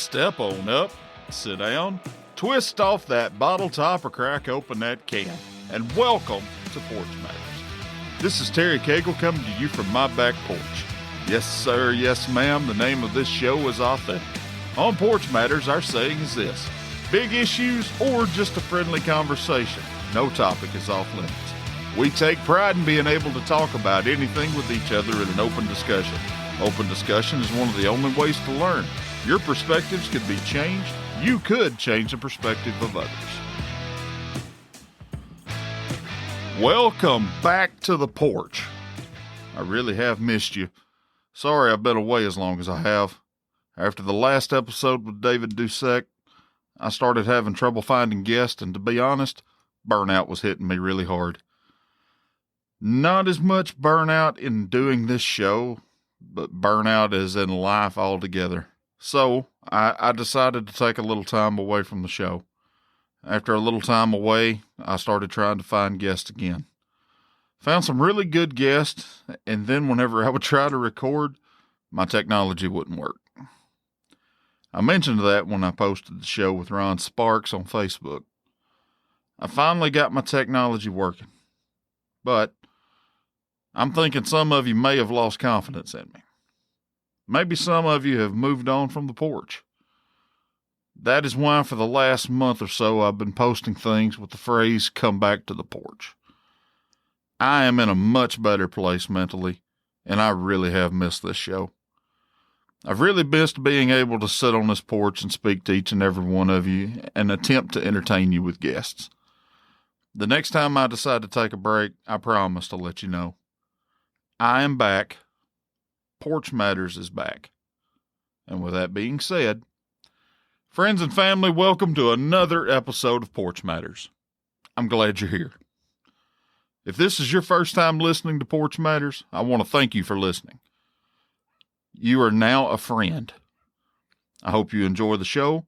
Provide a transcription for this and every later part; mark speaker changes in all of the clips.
Speaker 1: Step on up, sit down, twist off that bottle top or crack open that can, and welcome to Porch Matters. This is Terry Cagle coming to you from my back porch. Yes, sir, yes, ma'am, the name of this show is authentic. On Porch Matters, our saying is this: big issues or just a friendly conversation, no topic is off limits. We take pride in being able to talk about anything with each other in an open discussion. Open discussion is one of the only ways to learn. Your perspectives could be changed. You could change the perspective of others. Welcome back to the porch. I really have missed you. Sorry I've been away as long as I have. After the last episode with David Dusek, I started having trouble finding guests, and to be honest, burnout was hitting me really hard. Not as much burnout in doing this show, but burnout as in life altogether. So I decided to take a little time away from the show. After a little time away, I started trying to find guests again. Found some really good guests, and then whenever I would try to record, my technology wouldn't work. I mentioned that when I posted the show with Ron Sparks on Facebook. I finally got my technology working, but I'm thinking some of you may have lost confidence in me. Maybe some of you have moved on from the porch. That is why for the last month or so I've been posting things with the phrase, "come back to the porch." I am in a much better place mentally, and I really have missed this show. I've really missed being able to sit on this porch and speak to each and every one of you and attempt to entertain you with guests. The next time I decide to take a break, I promise to let you know. I am back. Porch Matters is back. And with that being said, friends and family, welcome to another episode of Porch Matters. I'm glad you're here. If this is your first time listening to Porch Matters, I want to thank you for listening. You are now a friend. I hope you enjoy the show.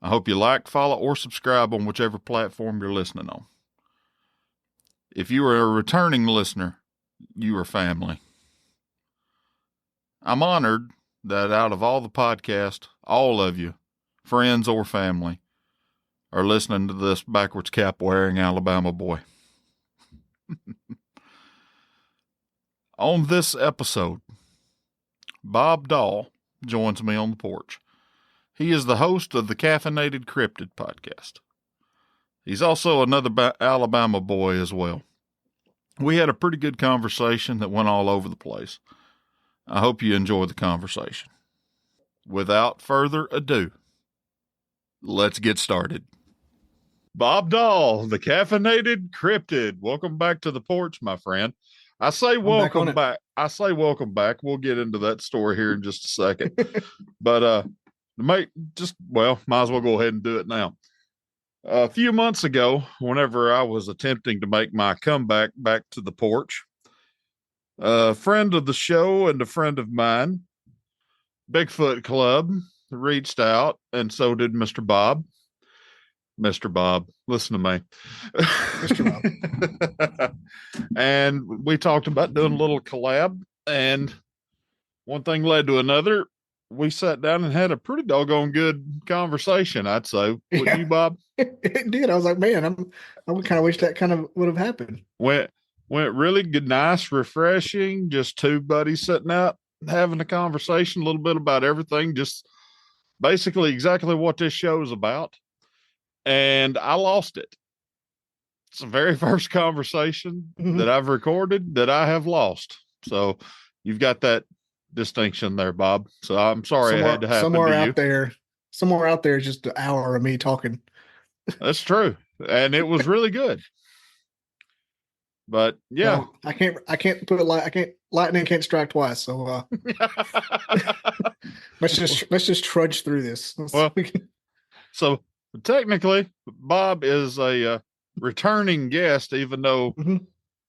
Speaker 1: I hope you like, follow, or subscribe on whichever platform you're listening on. If you are a returning listener, you are family. I'm honored that out of all the podcasts, all of you, friends or family, are listening to this backwards cap wearing Alabama boy. On this episode, Bob Dahl joins me on the porch. He is the host of the Caffeinated Cryptid Podcast. He's also another Alabama boy as well. We had a pretty good conversation that went all over the place. I hope you enjoy the conversation. Without further ado, let's get started. Bob Dahl, the Caffeinated Cryptid. Welcome back to the porch, my friend. I say welcome back. I say welcome back. We'll get into that story here in just a second. But might as well go ahead and do it now. A few months ago, whenever I was attempting to make my comeback back to the porch, a friend of the show and a friend of mine, Bigfoot Club, reached out, and so did Mr. Bob. Mr. Bob, listen to me. Mr. Bob. And we talked about doing a little collab, and one thing led to another. We sat down and had a pretty doggone good conversation, I'd say. Wouldn't you, Bob?
Speaker 2: It did. I was like, man, I would kind of wish that kind of would have happened.
Speaker 1: Went really good, nice, refreshing. Just two buddies sitting out having a conversation, a little bit about everything, just basically exactly what this show is about. And I lost it. It's the very first conversation that I've recorded that I have lost. So you've got that distinction there, Bob. So I'm sorry it had to happen
Speaker 2: somewhere
Speaker 1: to
Speaker 2: out
Speaker 1: you.
Speaker 2: Somewhere out there is just an hour of me talking.
Speaker 1: That's true. And it was really good. But yeah,
Speaker 2: well, I can't put it lightning can't strike twice. So let's just trudge through this.
Speaker 1: So technically Bob is a returning guest, even though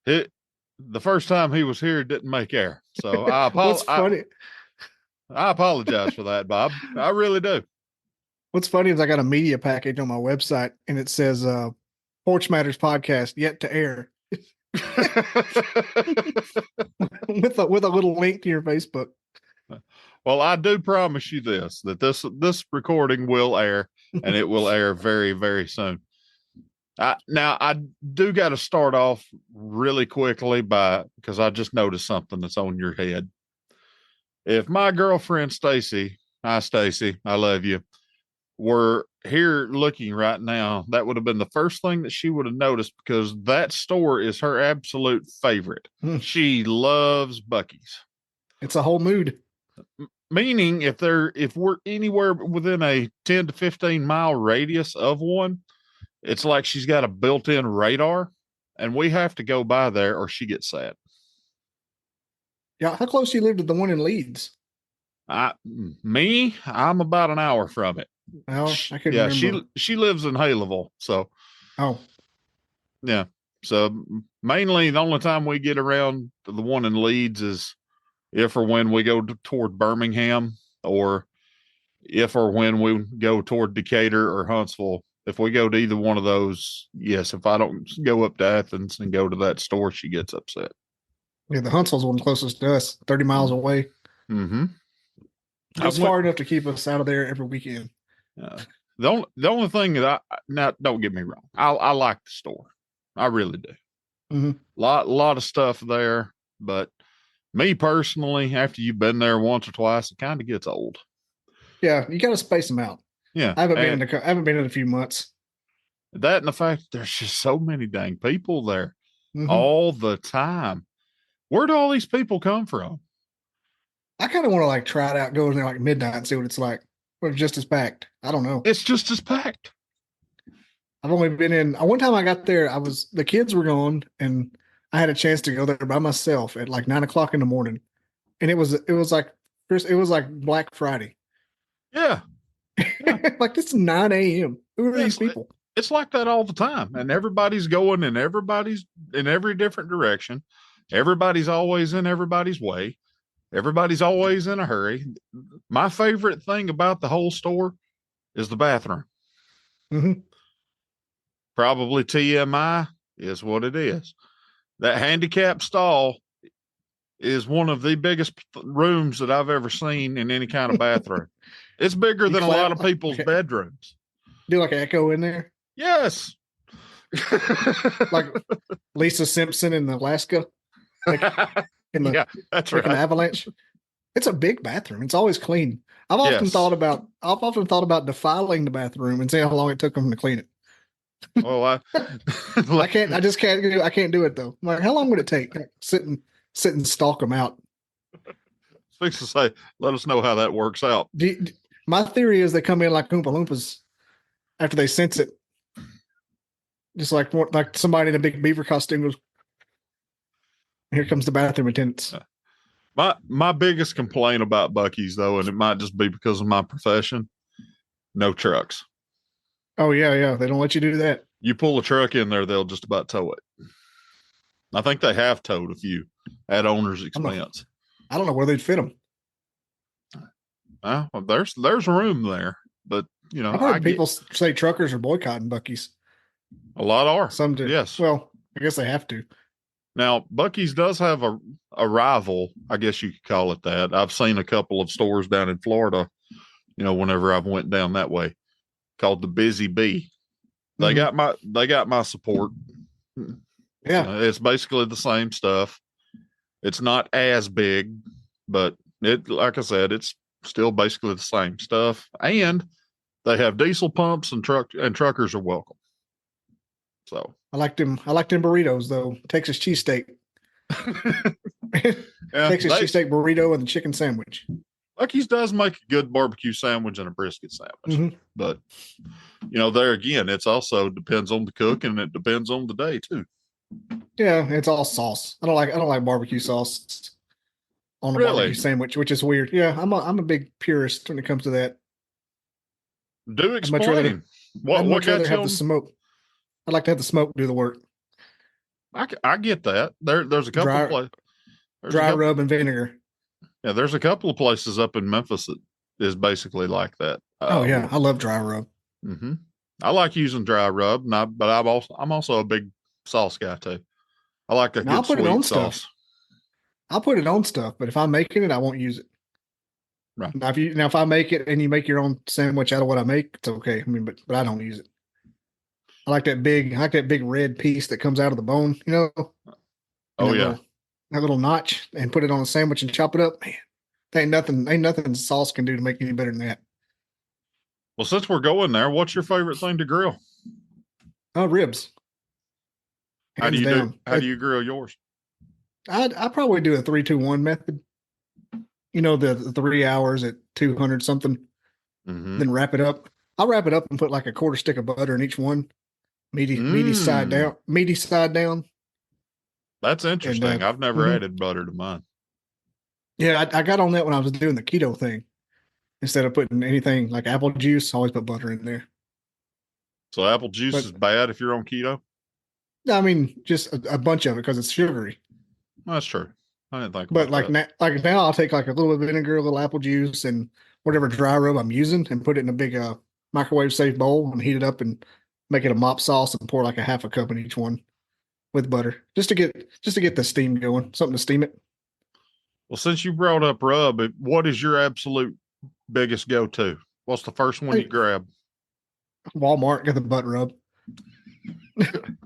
Speaker 1: the first time he was here didn't make air. So I apologize for that, Bob. I really do.
Speaker 2: What's funny is I got a media package on my website and it says Porch Matters Podcast yet to air. with a little link to your Facebook.
Speaker 1: Well, I do promise you this, that this recording will air, and it will air very, very soon. Now, I do got to start off really quickly because I just noticed something that's on your head. If my girlfriend Stacy, hi Stacy, I love you, were here looking right now, that would have been the first thing that she would have noticed because that store is her absolute favorite. She loves Buc-ee's.
Speaker 2: It's a whole mood.
Speaker 1: Meaning if we're anywhere within a 10 to 15 mile radius of one, it's like she's got a built-in radar and we have to go by there or she gets sad.
Speaker 2: Yeah. How close do you live to the one in Leeds?
Speaker 1: I'm about an hour from it.
Speaker 2: Oh, I couldn't remember.
Speaker 1: She lives in Haleville. So, yeah. So mainly the only time we get around to the one in Leeds is if or when we go toward Birmingham, or if or when we go toward Decatur or Huntsville. If we go to either one of those, yes. If I don't go up to Athens and go to that store, she gets upset.
Speaker 2: Yeah, the Huntsville's one closest to us, 30 miles away.
Speaker 1: Mm-hmm.
Speaker 2: It's far enough to keep us out of there every weekend.
Speaker 1: The only thing that now don't get me wrong, I like the store, I really do.
Speaker 2: Mm-hmm.
Speaker 1: Lot of stuff there, but me personally, after you've been there once or twice, it kind of gets old.
Speaker 2: Yeah, you got to space them out.
Speaker 1: Yeah,
Speaker 2: I haven't been in a few months.
Speaker 1: That and the fact that there's just so many dang people there all the time. Where do all these people come from?
Speaker 2: I kind of want to like try it out, go in there like midnight and see what it's like. Or just as packed. I don't know.
Speaker 1: It's just as packed.
Speaker 2: I've only been in. One time I got there, the kids were gone, and I had a chance to go there by myself at like 9:00 in the morning, and it was like Black Friday.
Speaker 1: Yeah.
Speaker 2: Like it's 9 a.m. Who are these people?
Speaker 1: It's like that all the time, and everybody's going and everybody's in every different direction. Everybody's always in everybody's way. Everybody's always in a hurry. My favorite thing about the whole store is the bathroom.
Speaker 2: Mm-hmm.
Speaker 1: Probably TMI is what it is. That handicap stall is one of the biggest rooms that I've ever seen in any kind of bathroom. It's bigger than a lot of people's bedrooms.
Speaker 2: Do like an echo in there?
Speaker 1: Yes.
Speaker 2: Like Lisa Simpson in Alaska.
Speaker 1: Yeah, that's right.
Speaker 2: An avalanche. It's a big bathroom. It's always clean. I've often thought about defiling the bathroom and seeing how long it took them to clean it.
Speaker 1: Well,
Speaker 2: I can't do it though. I'm like, how long would it take? Sit and stalk them out.
Speaker 1: Fix to say, let us know how that works out.
Speaker 2: My theory is they come in like Oompa Loompas after they sense it. Just like somebody in a big beaver costume goes, here comes the bathroom attendants.
Speaker 1: My biggest complaint about Buc-ee's though, and it might just be because of my profession, no trucks.
Speaker 2: Oh yeah. They don't let you do that.
Speaker 1: You pull a truck in there, they'll just about tow it. I think they have towed a few at owner's expense.
Speaker 2: I don't know where they'd fit them.
Speaker 1: Well, there's room there, but you know,
Speaker 2: I've heard people say truckers are boycotting Buc-ee's.
Speaker 1: A lot are.
Speaker 2: Some do.
Speaker 1: Yes.
Speaker 2: Well, I guess they have to.
Speaker 1: Now, Buc-ee's does have a rival, I guess you could call it that. I've seen a couple of stores down in Florida, you know, whenever I've went down that way, called the Busy Bee. They got my support.
Speaker 2: Yeah.
Speaker 1: It's basically the same stuff. It's not as big, but like I said, it's still basically the same stuff. And they have diesel pumps and truckers are welcome. So
Speaker 2: I like them burritos though. Texas cheesesteak. Texas cheesesteak burrito and the chicken sandwich.
Speaker 1: Buc-ee's does make a good barbecue sandwich and a brisket sandwich. But you know, there again, it's also depends on the cook and it depends on the day too.
Speaker 2: Yeah, it's all sauce. I don't like barbecue sauce on a barbecue sandwich, which is weird. Yeah, I'm a big purist when it comes to that.
Speaker 1: Do explain.
Speaker 2: I'd much rather have the smoke. I'd like to have the smoke do the work.
Speaker 1: I get that. There's a couple of places.
Speaker 2: Dry rub and vinegar.
Speaker 1: Yeah, there's a couple of places up in Memphis that is basically like that.
Speaker 2: Oh yeah, I love dry rub.
Speaker 1: Mm-hmm. I like using dry rub, but I'm also a big sauce guy too. I like a good sweet sauce.
Speaker 2: I'll put it on stuff, but if I'm making it, I won't use it.
Speaker 1: Right.
Speaker 2: Now if I make it and you make your own sandwich out of what I make, it's okay. I mean, but I don't use it. I like that big red piece that comes out of the bone, and
Speaker 1: Oh,
Speaker 2: that
Speaker 1: yeah.
Speaker 2: little notch, and put it on a sandwich and chop it up. Man, ain't nothing sauce can do to make any better than that.
Speaker 1: Well, since we're going there, what's your favorite thing to grill?
Speaker 2: Oh, ribs.
Speaker 1: How do
Speaker 2: Hands
Speaker 1: you
Speaker 2: down.
Speaker 1: How do you grill yours?
Speaker 2: I probably do a 3-2-1 method. The 3 hours at 200 something,
Speaker 1: Mm-hmm.
Speaker 2: then wrap it up. I'll wrap it up and put like a quarter stick of butter in each one, meaty side down.
Speaker 1: That's
Speaker 2: And
Speaker 1: interesting. I've never
Speaker 2: mhm.
Speaker 1: added butter to mine.
Speaker 2: Yeah, I got on that when I was doing the keto thing. Instead of putting anything like apple juice, I always put butter in there.
Speaker 1: So apple juice
Speaker 2: But
Speaker 1: is bad if you're on keto?
Speaker 2: I mean, just a bunch of it because it's sugary.
Speaker 1: That's true. I didn't think
Speaker 2: But
Speaker 1: about that.
Speaker 2: like now, I'll take like a little bit of vinegar, a little apple juice, and whatever dry rub I'm using, and put it in a big microwave safe bowl and heat it up and make it a mop sauce and pour like a half a cup in each one with butter, just to get the steam going, something to steam it.
Speaker 1: Well, since you brought up rub, what is your absolute biggest go-to? What's the first one you grab?
Speaker 2: Walmart, got the butt rub.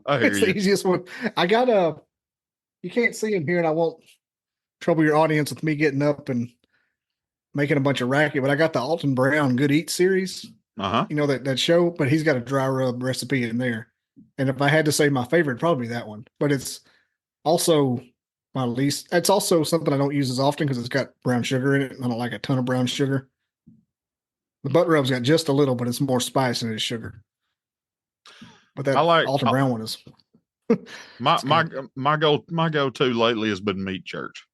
Speaker 1: I hear
Speaker 2: It's
Speaker 1: you.
Speaker 2: the easiest one. I got you can't see him here, and I won't trouble your audience with me getting up and making a bunch of racket, but I got the Alton Brown Good Eat series.
Speaker 1: Uh-huh.
Speaker 2: That show, but he's got a dry rub recipe in there. And if I had to say my favorite, probably that one. But it's also my least. It's also something I don't use as often because it's got brown sugar in it. And I don't like a ton of brown sugar. The butt rub's got just a little, but it's more spice than it is sugar. But that Alton Brown one is
Speaker 1: my go-to lately has been Meat Church.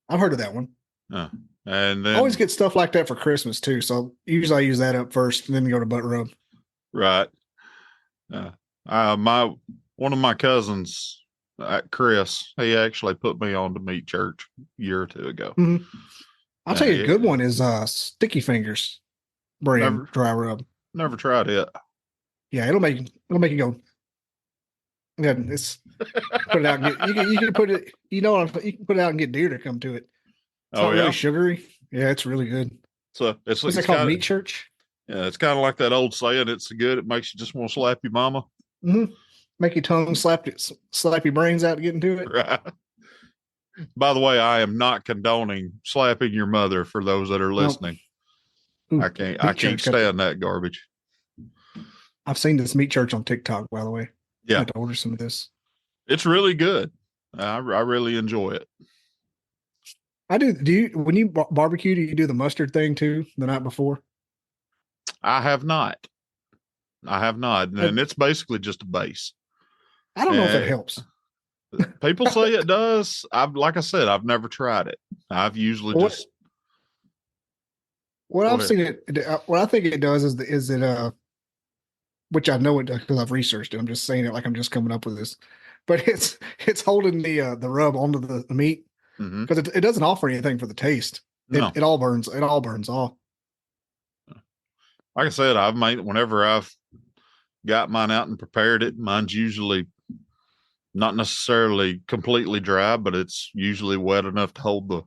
Speaker 2: I've heard of that one.
Speaker 1: And then
Speaker 2: I always get stuff like that for Christmas too. So usually I use that up first and then go to butt rub.
Speaker 1: Right. One of my cousins, Chris, he actually put me on to Meat Church a year or two ago.
Speaker 2: Mm-hmm. I'll tell you a good one is Sticky Fingers brand dry rub.
Speaker 1: Never tried it.
Speaker 2: Yeah, it'll make you go. Yeah, it's put it out and get you can put it. You can put it out and get deer to come to it. It's not really sugary. Yeah, it's really good.
Speaker 1: So it's
Speaker 2: called Meat Church.
Speaker 1: Yeah, it's kind of like that old saying. It's good. It makes you just want to slap your mama.
Speaker 2: Mm-hmm. Make your tongue slap your brains out to get into it.
Speaker 1: Right. By the way, I am not condoning slapping your mother for those that are listening. Nope. I can't stand that garbage.
Speaker 2: I've seen this Meat Church on TikTok, by the way.
Speaker 1: Yeah.
Speaker 2: I have to order some of this.
Speaker 1: It's really good. I really enjoy it.
Speaker 2: I do. When you barbecue, do you do the mustard thing too the night before?
Speaker 1: I have not. And it's basically just a base.
Speaker 2: I don't know if it helps.
Speaker 1: People say it does. Like I said, I've never tried it. I've usually just.
Speaker 2: What I've seen what I think it does is it which I know it does because I've researched it. I'm just saying it like I'm just coming up with this, but it's holding the rub onto the meat because it doesn't offer anything for the taste. No. It all burns off.
Speaker 1: Like I said, whenever I've got mine out and prepared it, mine's usually not necessarily completely dry, but it's usually wet enough to hold the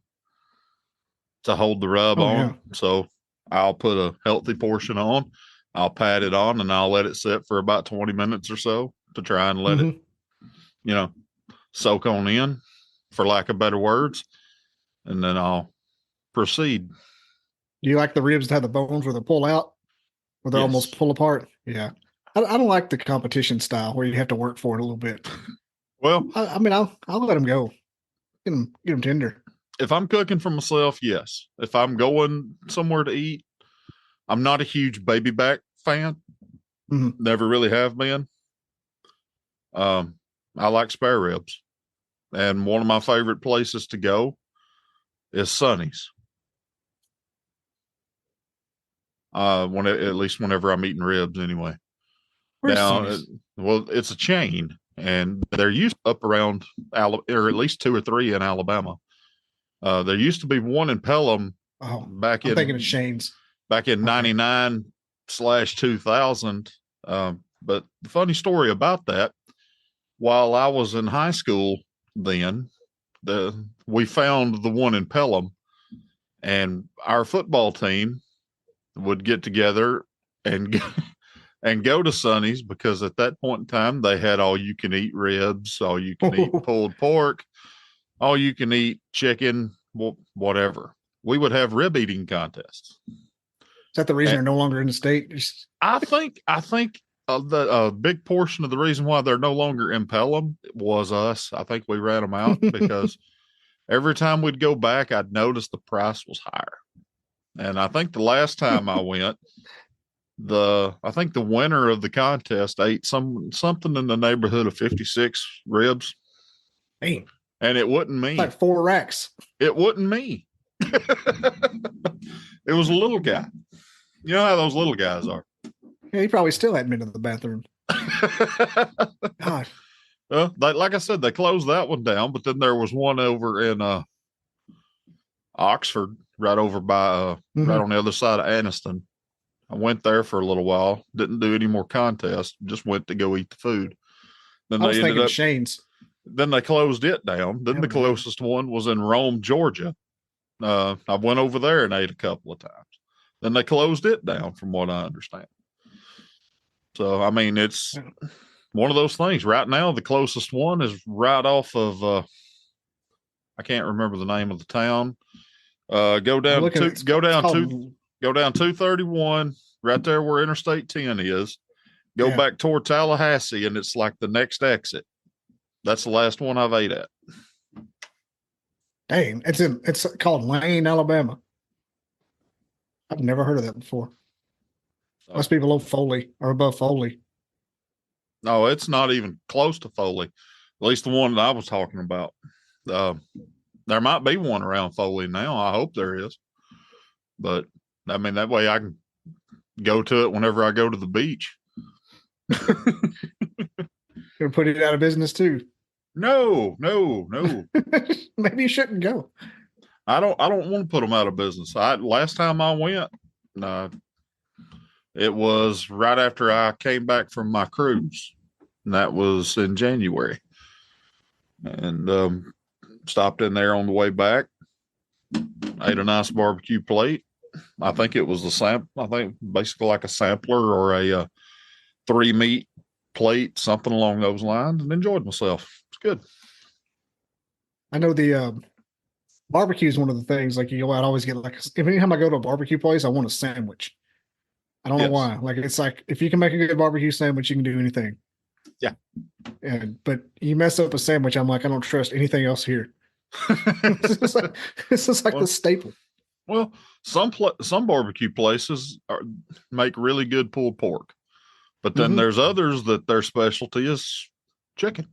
Speaker 1: rub on. Yeah. So I'll put a healthy portion on, I'll pat it on, and I'll let it sit for about 20 minutes or so to try and let it, soak on in, for lack of better words. And then I'll proceed.
Speaker 2: Do you like the ribs that have the bones where they pull out, where they almost pull apart? Yeah. I don't like the competition style where you have to work for it a little bit.
Speaker 1: Well,
Speaker 2: I mean, I'll let them go. Get them tender.
Speaker 1: If I'm cooking for myself, yes. If I'm going somewhere to eat, I'm not a huge baby back fan. Mm-hmm. Never really have been. I like spare ribs. And one of my favorite places to go is Sonny's. At least whenever I'm eating ribs anyway.
Speaker 2: Where's
Speaker 1: now,
Speaker 2: Sonny's?
Speaker 1: Well, it's a chain, and they're used up around or at least 2 or 3 in Alabama. There used to be one in Pelham.
Speaker 2: I'm thinking of Shane's
Speaker 1: back in 99/2000. But the funny story about that, while I was in high school then, the we found the one in Pelham, and our football team would get together and and go to Sonny's, because at that point in time they had all you can eat ribs, all you can eat pulled pork, all you can eat chicken, whatever. We would have rib eating contests.
Speaker 2: Is that the reason they're no longer in the state?
Speaker 1: I think the big portion of the reason why they're no longer in Pelham was us. I think we ran them out because every time we'd go back, I'd notice the price was higher. And I think the last time I went, I think the winner of the contest ate something in the neighborhood of 56 ribs.
Speaker 2: Hey,
Speaker 1: and it wasn't me.
Speaker 2: Like 4 racks.
Speaker 1: It wasn't me. It was a little guy. You know how those little guys are.
Speaker 2: Yeah, he probably still hadn't been to the bathroom.
Speaker 1: God. Well, like I said, they closed that one down, but then there was one over in Oxford, right over by right on the other side of Anniston. I went there for a little while, didn't do any more contests, just went to go eat the food. Then
Speaker 2: I was thinking Shane's.
Speaker 1: Then they closed it down. Then the closest one was in Rome, Georgia. I went over there and ate a couple of times. Then they closed it down, from what I understand. So, I mean, it's one of those things. Right now, the closest one is right off of, I can't remember the name of the town. Go down 231, right there where Interstate 10 is. Go back toward Tallahassee, and it's like the next exit. That's the last one I've ate at.
Speaker 2: Dang, it's called Lane, Alabama. I've never heard of that before. Must be below Foley or above Foley.
Speaker 1: No, it's not even close to Foley. At least the one that I was talking about. There might be one around Foley now. I hope there is. But I mean, that way I can go to it whenever I go to the beach.
Speaker 2: Gonna put it out of business too.
Speaker 1: No.
Speaker 2: Maybe you shouldn't go.
Speaker 1: I don't want to put them out of business. Last time I went, it was right after I came back from my cruise, and that was in January. And stopped in there on the way back, ate a nice barbecue plate. I think it was basically like a sampler or a 3-meat plate, something along those lines, and enjoyed myself. It's good.
Speaker 2: I know the barbecue is one of the things, like, you go out, I always get anytime I go to a barbecue place, I want a sandwich. I don't know why. Like, it's like, if you can make a good barbecue sandwich, you can do anything.
Speaker 1: Yeah.
Speaker 2: But you mess up a sandwich, I'm like, I don't trust anything else here. This is like the staple.
Speaker 1: Well, some barbecue places make really good pulled pork, but then there's others that their specialty is chicken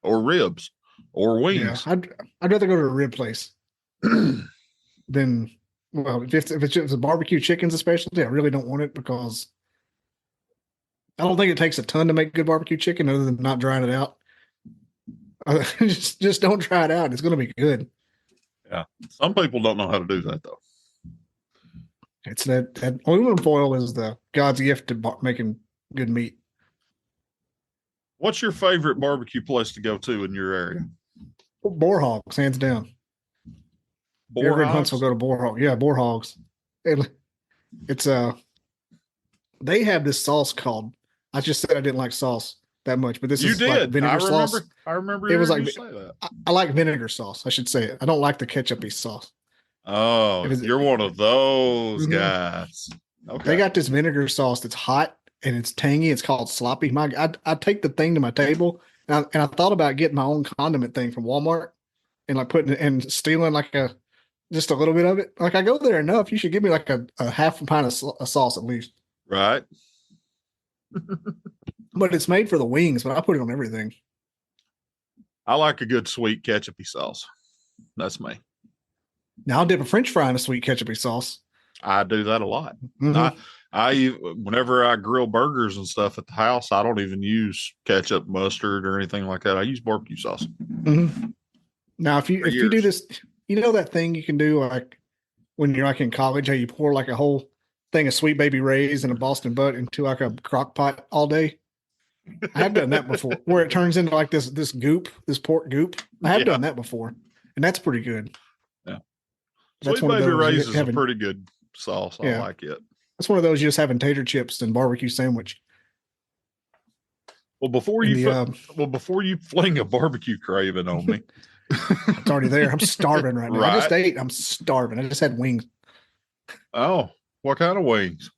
Speaker 1: or ribs or wings.
Speaker 2: Yeah, I'd rather go to a rib place than, well, if it's a barbecue chicken's a specialty, I really don't want it, because I don't think it takes a ton to make good barbecue chicken other than not drying it out. Just don't try it out. It's going to be good.
Speaker 1: Yeah. Some people don't know how to do that, though.
Speaker 2: It's that aluminum foil is the God's gift to making good meat.
Speaker 1: What's your favorite barbecue place to go to in your area?
Speaker 2: Boar Hogs, hands down.
Speaker 1: Boar
Speaker 2: Hogs? Huntsville, go to Boar Hogs. Yeah, Boar Hogs. It's they have this sauce called, I just said I didn't like sauce that much, but this is like vinegar sauce.
Speaker 1: I remember
Speaker 2: it was like,
Speaker 1: you say that.
Speaker 2: I like vinegar sauce, I should say it. I don't like the ketchup-y sauce.
Speaker 1: Oh, you're one of those guys. Okay.
Speaker 2: They got this vinegar sauce that's hot and it's tangy. It's called sloppy. I take the thing to my table, and I thought about getting my own condiment thing from Walmart and like putting it and stealing like just a little bit of it. Like, I go there enough. You should give me like a half a pint of sauce at least.
Speaker 1: Right.
Speaker 2: But it's made for the wings, but I put it on everything.
Speaker 1: I like a good sweet ketchup-y sauce. That's me.
Speaker 2: Now I'll dip a French fry in a sweet ketchup-y sauce.
Speaker 1: I do that a lot. I whenever I grill burgers and stuff at the house, I don't even use ketchup, mustard, or anything like that. I use barbecue sauce.
Speaker 2: Now, if you do this, you know that thing you can do, like when you're like in college, how you pour like a whole thing of Sweet Baby Ray's and a Boston butt into like a crock pot all day. I have done that before, where it turns into like this goop, this pork goop. I have done that before. and that's pretty good.
Speaker 1: Yeah.
Speaker 2: That's
Speaker 1: Sweet
Speaker 2: one of
Speaker 1: Baby
Speaker 2: those
Speaker 1: Ray's is a pretty good sauce. I
Speaker 2: Yeah.
Speaker 1: like it.
Speaker 2: That's one of those you just having tater chips and barbecue sandwich.
Speaker 1: Well, before you fling a barbecue craving on me,
Speaker 2: it's already there. I'm starving right now.
Speaker 1: Right.
Speaker 2: I just ate. I'm starving. I just had wings.
Speaker 1: Oh, what kind of wings?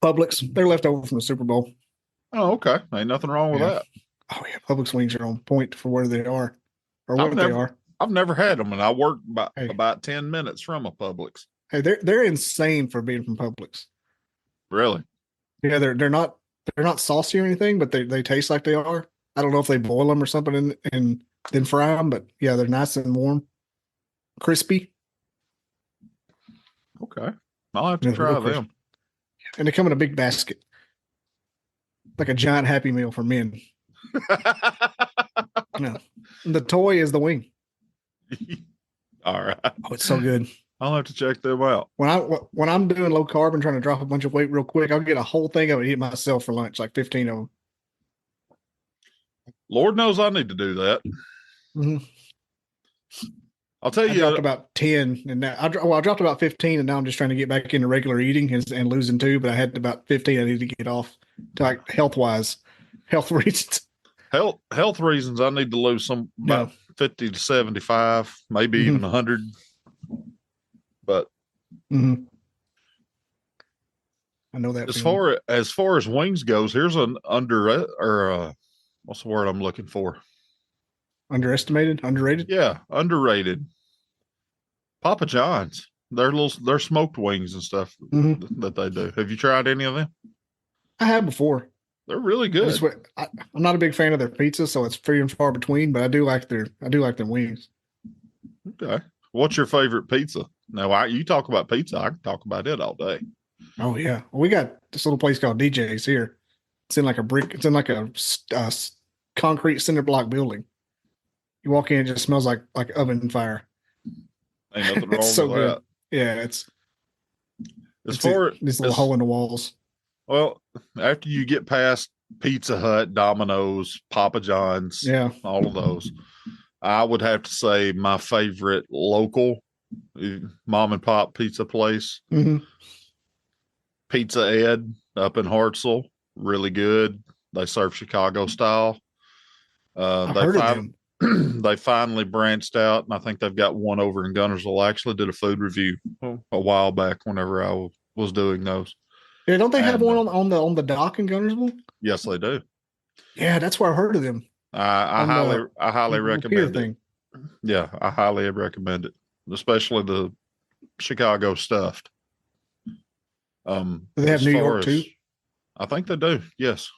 Speaker 2: Publix. They're left over from the Super Bowl.
Speaker 1: Oh, okay. Ain't nothing wrong with that.
Speaker 2: Oh yeah, Publix wings are on point for where they are, or what they are.
Speaker 1: I've never had them, and I work about 10 minutes from a Publix.
Speaker 2: Hey, they're insane for being from Publix.
Speaker 1: Really?
Speaker 2: Yeah, they're not saucy or anything, but they taste like they are. I don't know if they boil them or something and then fry them, but yeah, they're nice and warm, crispy.
Speaker 1: Okay, I'll have to try them.
Speaker 2: And they come in a big basket, like a giant Happy Meal for men. No, the toy is the wing.
Speaker 1: All right.
Speaker 2: Oh, it's so good.
Speaker 1: I'll have to check them out.
Speaker 2: When I'm doing low carb and trying to drop a bunch of weight real quick, I'll get a whole thing of it, eat myself for lunch, like 15 of them.
Speaker 1: Lord knows I need to do that.
Speaker 2: Mm-hmm.
Speaker 1: I'll tell you,
Speaker 2: I dropped about 10, and now I dropped about 15, and now I'm just trying to get back into regular eating and losing 2. But I had about 15 I need to get off, to like health reasons.
Speaker 1: Health reasons. I need to lose about 50 to 75, maybe even 100. But
Speaker 2: I know that.
Speaker 1: As far as wings goes, here's an what's the word I'm looking for?
Speaker 2: Underestimated, underrated.
Speaker 1: Yeah, underrated. Papa John's. They're smoked wings and stuff that they do. Have you tried any of them?
Speaker 2: I have before.
Speaker 1: They're really good.
Speaker 2: I'm not a big fan of their pizza, so it's few and far between. But I do like their wings.
Speaker 1: Okay. What's your favorite pizza? Now, you talk about pizza. I can talk about it all day.
Speaker 2: Oh yeah, we got this little place called DJ's here. It's in like a brick. It's in like a concrete cinder block building. You walk in, it just smells like oven fire.
Speaker 1: Ain't nothing wrong
Speaker 2: so
Speaker 1: with
Speaker 2: good.
Speaker 1: that.
Speaker 2: Yeah, it's
Speaker 1: this
Speaker 2: little hole in the walls.
Speaker 1: Well, after you get past Pizza Hut, Domino's, Papa John's, all of those, I would have to say my favorite local mom and pop pizza place, Pizza Ed up in Hartselle, really good. They serve Chicago style. They finally branched out, and I think they've got one over in Gunnersville. I actually did a food review a while back whenever I was doing those.
Speaker 2: Yeah, don't they have one on the dock in Gunnersville?
Speaker 1: Yes, they do.
Speaker 2: Yeah, that's where I heard of them.
Speaker 1: I highly recommend it. Yeah, I highly recommend it, especially the Chicago stuffed.
Speaker 2: Do they have New York too?
Speaker 1: I think they do. Yes.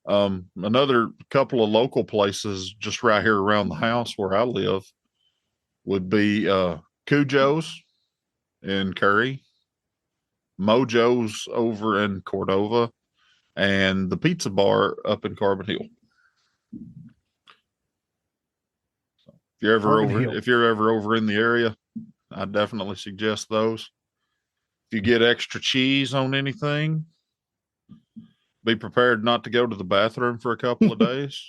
Speaker 1: Another couple of local places just right here around the house where I live would be Cujo's in Curry, Mojo's over in Cordova, and the Pizza Bar up in Carbon Hill. So if you're ever over in the area, I definitely suggest those. If you get extra cheese on anything, be prepared not to go to the bathroom for a couple of days.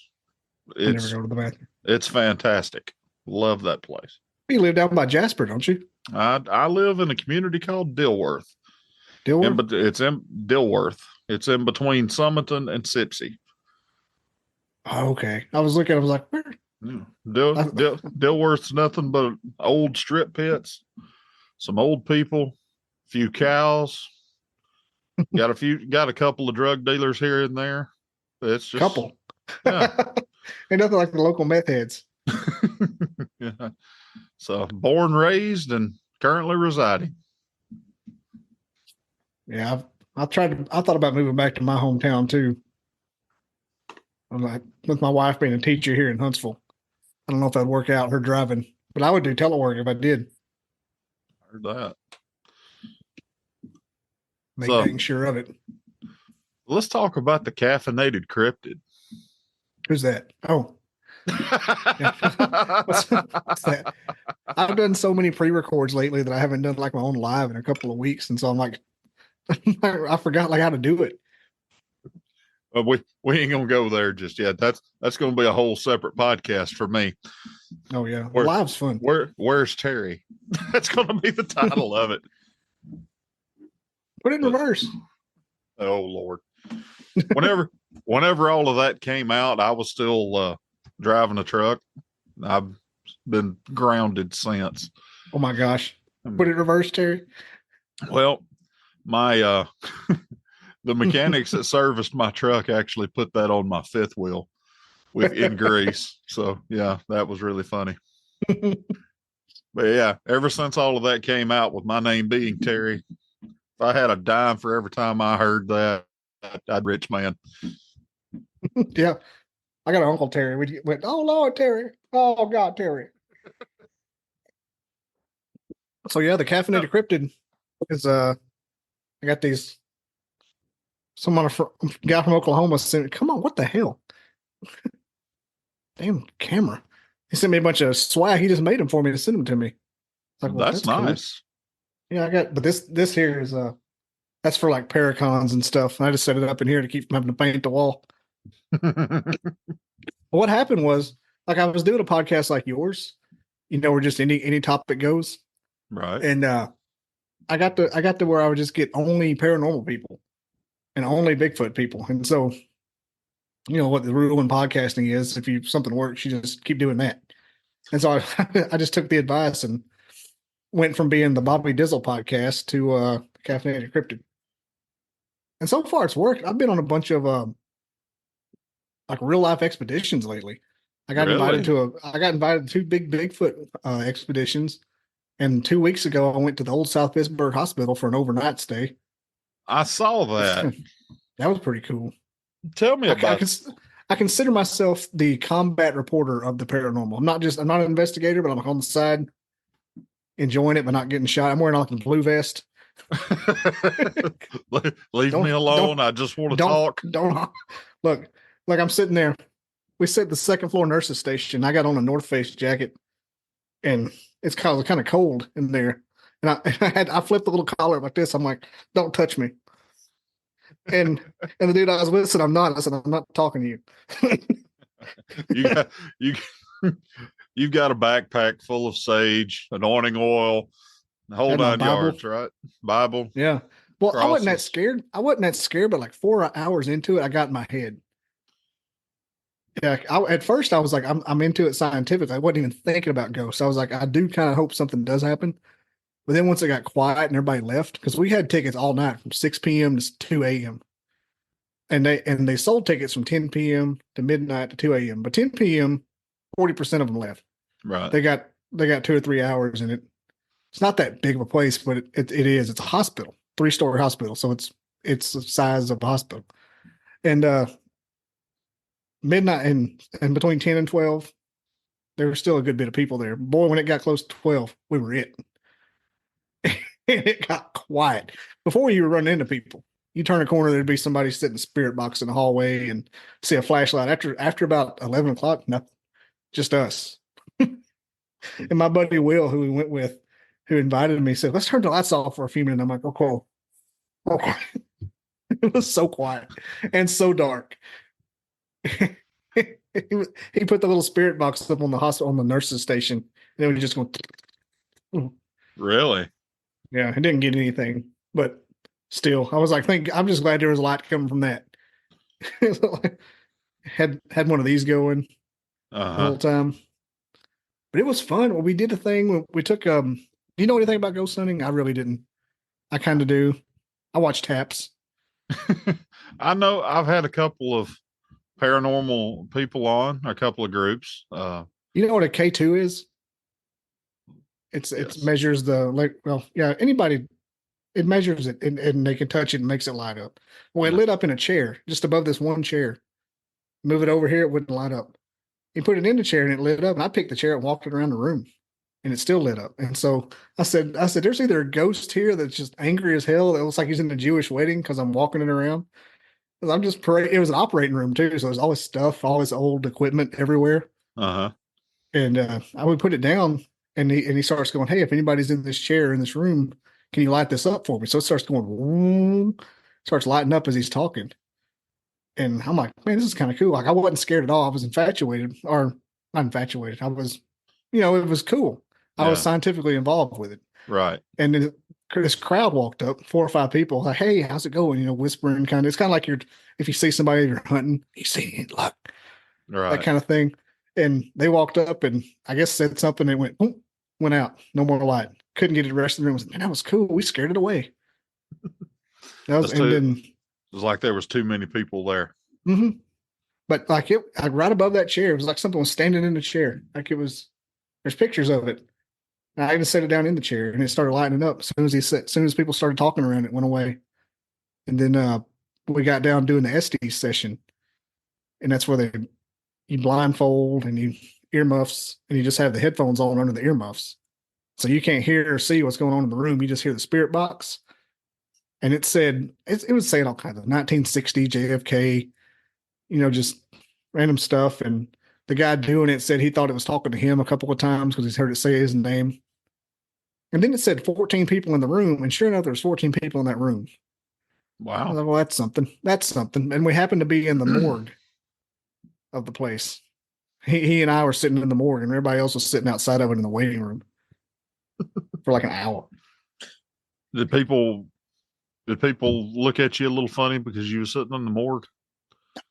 Speaker 2: I never go to the bathroom.
Speaker 1: It's fantastic. Love that place.
Speaker 2: You live down by Jasper, don't you?
Speaker 1: I live in a community called Dilworth.
Speaker 2: Dilworth?
Speaker 1: It's in Dilworth. It's in between Summerton and Sipsey.
Speaker 2: Oh, okay. I was like, where?
Speaker 1: Dilworth's nothing but old strip pits, some old people, few cows. Got a couple of drug dealers here and there. It's just
Speaker 2: couple.
Speaker 1: Yeah.
Speaker 2: Ain't nothing like the local meth heads.
Speaker 1: Yeah. So born, raised, and currently residing.
Speaker 2: Yeah, I thought about moving back to my hometown too. I'm like, with my wife being a teacher here in Huntsville. I don't know if that'd work out, her driving, but I would do telework if I did.
Speaker 1: Heard that.
Speaker 2: Make dang sure of it.
Speaker 1: Let's talk about the Caffeinated Cryptid.
Speaker 2: Who's that? Oh. What's that? I've done so many pre-records lately that I haven't done like my own live in a couple of weeks. And so I'm like, I forgot like how to do it.
Speaker 1: we ain't gonna go there just yet. That's gonna be a whole separate podcast for me.
Speaker 2: Oh yeah, live's fun.
Speaker 1: Where's Terry? That's gonna be the title of it.
Speaker 2: Put it in reverse.
Speaker 1: Oh Lord. Whenever all of that came out, I was still driving a truck. I've been grounded since.
Speaker 2: Oh my gosh. Put it in reverse, Terry.
Speaker 1: Well, my the mechanics that serviced my truck actually put that on my fifth wheel in grease. So yeah, that was really funny. But yeah, ever since all of that came out with my name being Terry, if I had a dime for every time I heard that, I'd rich man.
Speaker 2: Yeah. I got an Uncle Terry. We went, oh Lord, Terry. Oh God, Terry. So yeah, the Caffeinated Cryptid is I got these guy from Oklahoma sent, come on, what the hell? Damn camera. He sent me a bunch of swag. He just made them for me to send them to me.
Speaker 1: Like, well, that's nice.
Speaker 2: Cool. Yeah, but this here is that's for like Paracons and stuff. And I just set it up in here to keep from having to paint the wall. What happened was, like, I was doing a podcast like yours, where just any topic goes.
Speaker 1: Right.
Speaker 2: And I got to where I would just get only paranormal people and only Bigfoot people. And so, what the rule in podcasting is, if something works, you just keep doing that. And so I just took the advice and went from being the Bobby Dizzle podcast to Caffeinated Cryptid. And so far it's worked. I've been on a bunch of like real life expeditions lately. I got invited to 2 big Bigfoot expeditions. And 2 weeks ago, I went to the Old South Pittsburgh Hospital for an overnight stay.
Speaker 1: I saw that.
Speaker 2: That was pretty cool.
Speaker 1: Tell me about it.
Speaker 2: I consider myself the combat reporter of the paranormal. I'm not an investigator, but I'm on the side enjoying it, but not getting shot. I'm wearing like a blue vest.
Speaker 1: Leave me alone. I just want to talk.
Speaker 2: Look, I'm sitting there. We sit at the second floor nurses station. I got on a North Face jacket, and it's kind of cold in there. And I flipped the little collar like this. I'm like, don't touch me. And the dude I was with said, I'm not. I said, I'm not talking to
Speaker 1: you. You've got a backpack full of sage, anointing oil, the whole 9 yards, right? Bible.
Speaker 2: Yeah. Well, crosses. I wasn't that scared. But like 4 hours into it, I got in my head. Yeah. At first, I was like, I'm into it scientifically. I wasn't even thinking about ghosts. I was like, I do kind of hope something does happen. But then once it got quiet and everybody left, because we had tickets all night from 6 p.m. to 2 a.m. And they sold tickets from 10 p.m. to midnight to 2 a.m. But 10 p.m., 40% of them left.
Speaker 1: Right.
Speaker 2: They got 2 or 3 hours in it. It's not that big of a place, but it is. It's a hospital, 3-story hospital. So it's the size of a hospital. And midnight and between 10 and 12, there was still a good bit of people there. Boy, when it got close to 12, we were it. And it got quiet. Before you were running into people. You turn a corner, there'd be somebody sitting in a spirit box in the hallway and see a flashlight. After about 11 o'clock, nothing. Just us. And my buddy Will, who we went with, who invited me, said, let's turn the lights off for a few minutes. I'm like, okay. It was so quiet and so dark. He put the little spirit box up on the hospital, on the nurses station, and then we just go.
Speaker 1: Really?
Speaker 2: Yeah, it didn't get anything, but still, I was like, I'm just glad there was a light coming from that. had one of these going the whole time, but it was fun. Well, we did a thing. We took. Do you know anything about ghost hunting? I really didn't. I kind of do. I watch Taps.
Speaker 1: I know. I've had a couple of paranormal people on, a couple of groups.
Speaker 2: You know what a K2 is? It measures anybody, it measures it and they can touch it and makes it light up. Well, it lit up in a chair just above this one chair. Move it over here, it wouldn't light up. He put it in the chair and it lit up, and I picked the chair and walked it around the room, and it still lit up. And so I said, there's either a ghost here that's just angry as hell. It looks like he's in a Jewish wedding because I'm walking it around. Because I'm just it was an operating room too, so there's all this stuff, all this old equipment everywhere. And I would put it down. And he starts going, hey, if anybody's in this chair in this room, can you light this up for me? So it starts going, starts lighting up as he's talking. And I'm like, man, this is kind of cool. Like I wasn't scared at all. I was infatuated, or not infatuated. I was, it was cool. I was
Speaker 1: Yeah.
Speaker 2: scientifically involved with it.
Speaker 1: Right.
Speaker 2: And then this crowd walked up, 4 or 5 people, like, hey, how's it going? Whispering kind of. It's kind of like if you see somebody you're hunting, you see it, look, that
Speaker 1: Right.
Speaker 2: kind of thing. And they walked up and I guess said something. And it went, boom, went out. No more light. Couldn't get it. The rest of the room was, man, that was cool. We scared it away.
Speaker 1: It was like there was too many people there.
Speaker 2: Mm-hmm. But like right above that chair, it was like something was standing in the chair. Like there's pictures of it. And I even set it down in the chair and it started lighting up. As soon as people started talking around, it went away. And then we got down doing the SD session. And that's where you blindfold and you earmuffs and you just have the headphones on under the earmuffs. So you can't hear or see what's going on in the room. You just hear the spirit box. And it was saying all kinds of 1960 JFK, just random stuff. And the guy doing it said he thought it was talking to him a couple of times because he's heard it say his name. And then it said 14 people in the room. And sure enough, there was 14 people in that room.
Speaker 1: Wow.
Speaker 2: I was like, well, that's something. That's something. And we happened to be in the morgue of the place. He and I were sitting in the morgue and everybody else was sitting outside of it in the waiting room for like an hour.
Speaker 1: Did people look at you a little funny because you were sitting in the morgue?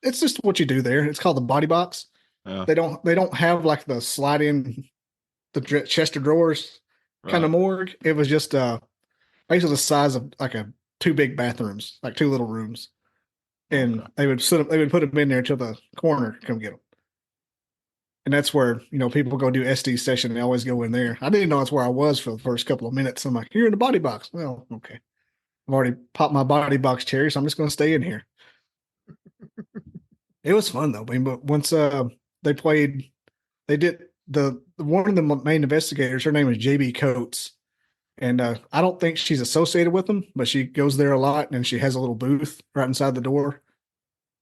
Speaker 2: It's just what you do there. It's called the body box.
Speaker 1: Yeah.
Speaker 2: They don't have like the slide in the chest of drawers kind of morgue. It was just basically the size of like two big bathrooms, like 2 little rooms. And they would put them in there till the coroner come get them. And that's where, people go do SD session. They always go in there. I didn't know that's where I was for the first couple of minutes. I'm like, you're in the body box. Well, okay. I've already popped my body box cherry, so I'm just going to stay in here. It was fun though. I mean, but once they did one of the main investigators, her name is JB Coates. And I don't think she's associated with them, but she goes there a lot and she has a little booth right inside the door.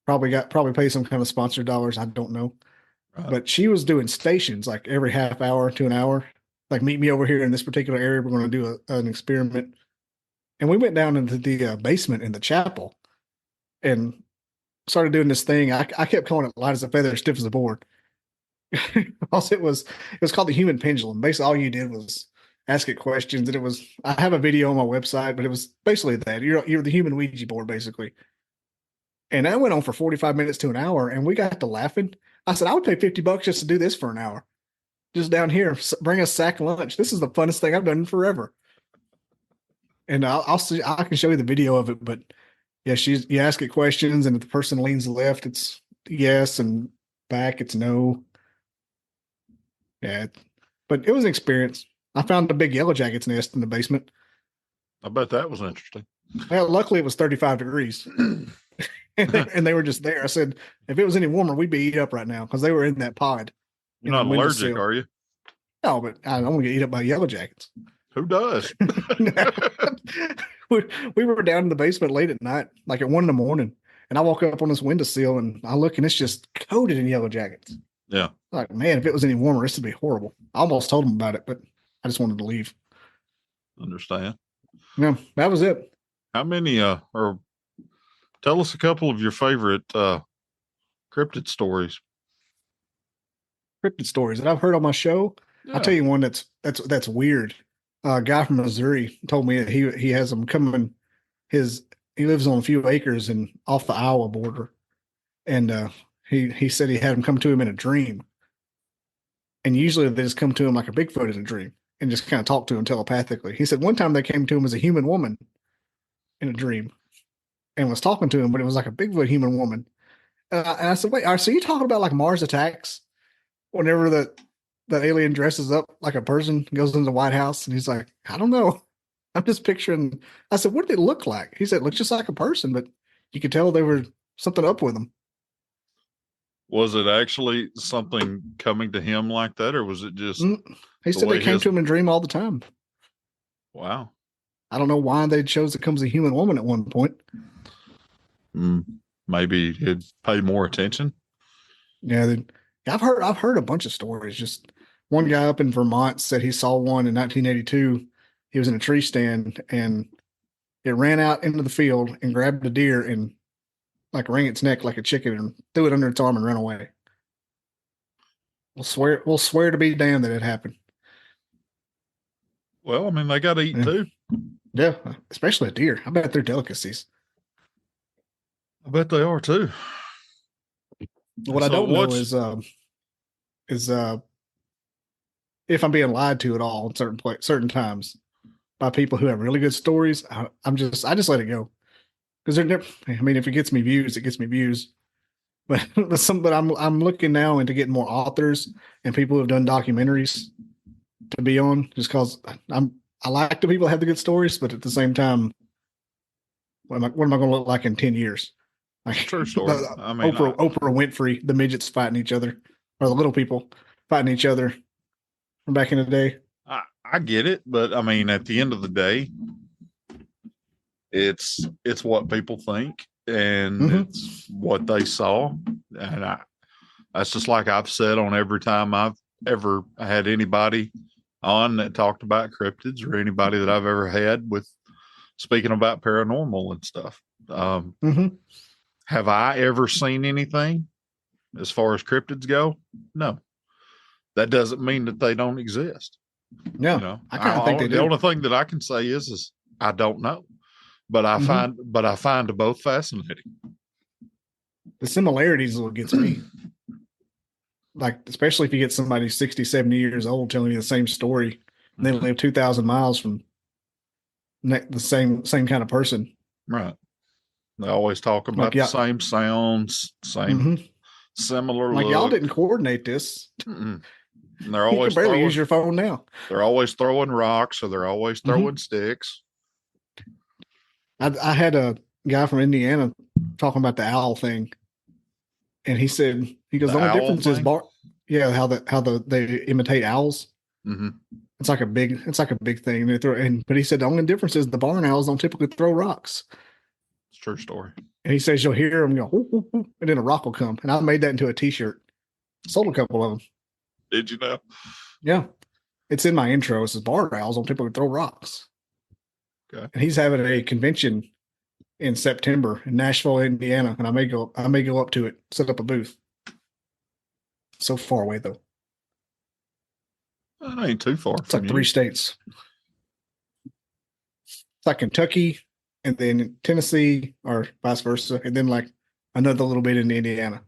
Speaker 2: Probably paid some kind of sponsored dollars. I don't know. But she was doing stations like every half hour to an hour. Like, meet me over here in this particular area. We're going to do an experiment. And we went down into the basement in the chapel and started doing this thing. I kept calling it light as a feather, stiff as a board. Also, it was called the human pendulum. Basically, all you did was ask it questions. And I have a video on my website, but it was basically that. You're the human Ouija board, basically. And that went on for 45 minutes to an hour, and we got to laughing. I said, I would pay $50 just to do this for an hour. Just down here, bring a sack lunch. This is the funnest thing I've done in forever. And I can show you the video of it, but yeah, you ask it questions, and if the person leans left, it's yes, and back, it's no. Yeah, but it was an experience. I found a big yellow jacket's nest in the basement.
Speaker 1: I bet that was interesting.
Speaker 2: Well, luckily it was 35 degrees. and they were just there. I said, if it was any warmer, we'd be eat up right now because they were in that pod.
Speaker 1: You're not allergic, are you?
Speaker 2: No, but I don't want to get eat up by yellow jackets.
Speaker 1: Who does?
Speaker 2: we were down in the basement late at night, like at 1 a.m, and I walk up on this windowsill and I look and it's just coated in yellow jackets.
Speaker 1: Yeah.
Speaker 2: Like, man, if it was any warmer, this would be horrible. I almost told them about it, but I just wanted to leave.
Speaker 1: Understand.
Speaker 2: No, that was it.
Speaker 1: How many, or tell us a couple of your favorite cryptid stories.
Speaker 2: Cryptid stories that I've heard on my show. Yeah. I'll tell you one that's weird. A guy from Missouri told me that he has them coming. He lives on a few acres and off the Iowa border, and he said he had them come to him in a dream. And usually they just come to him like a Bigfoot in a dream and just kind of talk to him telepathically. He said one time they came to him as a human woman in a dream and was talking to him, but it was like a Bigfoot human woman. And I said, wait, so you talking about like Mars attacks? Whenever that alien dresses up like a person, goes into the White House, and he's like, I don't know. I'm just picturing. I said, what did it look like? He said, it looks just like a person, but you could tell there was something up with them.
Speaker 1: Was it actually something coming to him like that, or was it just?
Speaker 2: He said they came to him in a dream all the time.
Speaker 1: Wow.
Speaker 2: I don't know why they chose to come as a human woman at one point.
Speaker 1: Maybe he'd pay more attention.
Speaker 2: Yeah, I've heard a bunch of stories. Just one guy up in Vermont said he saw one in 1982. He was in a tree stand and it ran out into the field and grabbed a deer and like wring its neck like a chicken and threw it under its arm and ran away. We'll swear to be damned that it happened.
Speaker 1: Well, I mean, they got to eat too.
Speaker 2: Yeah, especially a deer. I bet they're delicacies.
Speaker 1: I bet they are too.
Speaker 2: What I don't know is if I'm being lied to at all in certain times by people who have really good stories. I just let it go because they're never. I mean, if it gets me views, it gets me views. But I'm looking now into getting more authors and people who have done documentaries to be on, just because I like the people that have the good stories, but at the same time, what am I going to look like in 10 years? Like,
Speaker 1: true story. I mean,
Speaker 2: Oprah Winfrey, the midgets fighting each other, or the little people fighting each other from back in the day.
Speaker 1: I get it, but I mean, at the end of the day, it's what people think, and it's what they saw, and that's just like I've said on every time I've ever had anybody on that talked about cryptids, or anybody that I've ever had with speaking about paranormal and stuff. Have I ever seen anything as far as cryptids go? No. That doesn't mean that they don't exist.
Speaker 2: Yeah,
Speaker 1: you know,
Speaker 2: I kind of think they do.
Speaker 1: The only thing that I can say is I don't know, but I find both fascinating.
Speaker 2: The similarities is what gets me. Like, especially if you get somebody 60, 70 years old telling you the same story, and they live 2,000 miles from the same kind of person.
Speaker 1: Right. They always talk about the same sounds, same similar
Speaker 2: like
Speaker 1: look.
Speaker 2: Y'all didn't coordinate this.
Speaker 1: And they're always
Speaker 2: you can barely use your phone now.
Speaker 1: They're always throwing rocks, or they're always throwing sticks.
Speaker 2: I had a guy from Indiana talking about the owl thing, and he said the only difference is how they imitate owls. It's like a big thing they throw. But he said the only difference is the barn owls don't typically throw rocks.
Speaker 1: It's a true story.
Speaker 2: And he says you'll hear them go, ooh, ooh, ooh, and then a rock will come. And I made that into a T-shirt. Sold a couple of them.
Speaker 1: Did you know?
Speaker 2: Yeah, it's in my intro. It says barn owls don't typically throw rocks.
Speaker 1: Okay.
Speaker 2: And he's having a convention in September in Nashville, Indiana, and I may go up to it, set up a booth. So far away though.
Speaker 1: It ain't too far.
Speaker 2: It's like 3 states. It's like Kentucky, and then Tennessee, or vice versa, and then like another little bit in Indiana.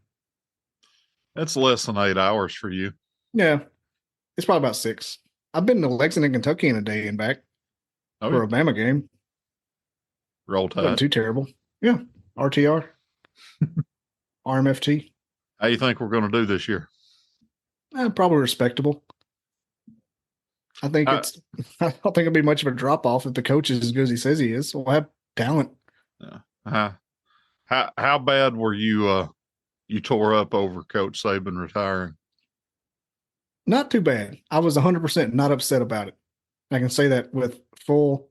Speaker 1: That's less than 8 hours for you.
Speaker 2: Yeah, it's probably about 6. I've been to Lexington, Kentucky in a day and back for a Bama game.
Speaker 1: Roll Tide.
Speaker 2: Wasn't too terrible. Yeah, RTR, RMFT.
Speaker 1: How you think we're going to do this year?
Speaker 2: Probably respectable. I think I don't think it'll be much of a drop off if the coach is as good as he says he is. We'll have talent.
Speaker 1: Yeah. How bad were you? You tore up over Coach Saban retiring?
Speaker 2: Not too bad. I was 100% not upset about it. I can say that with full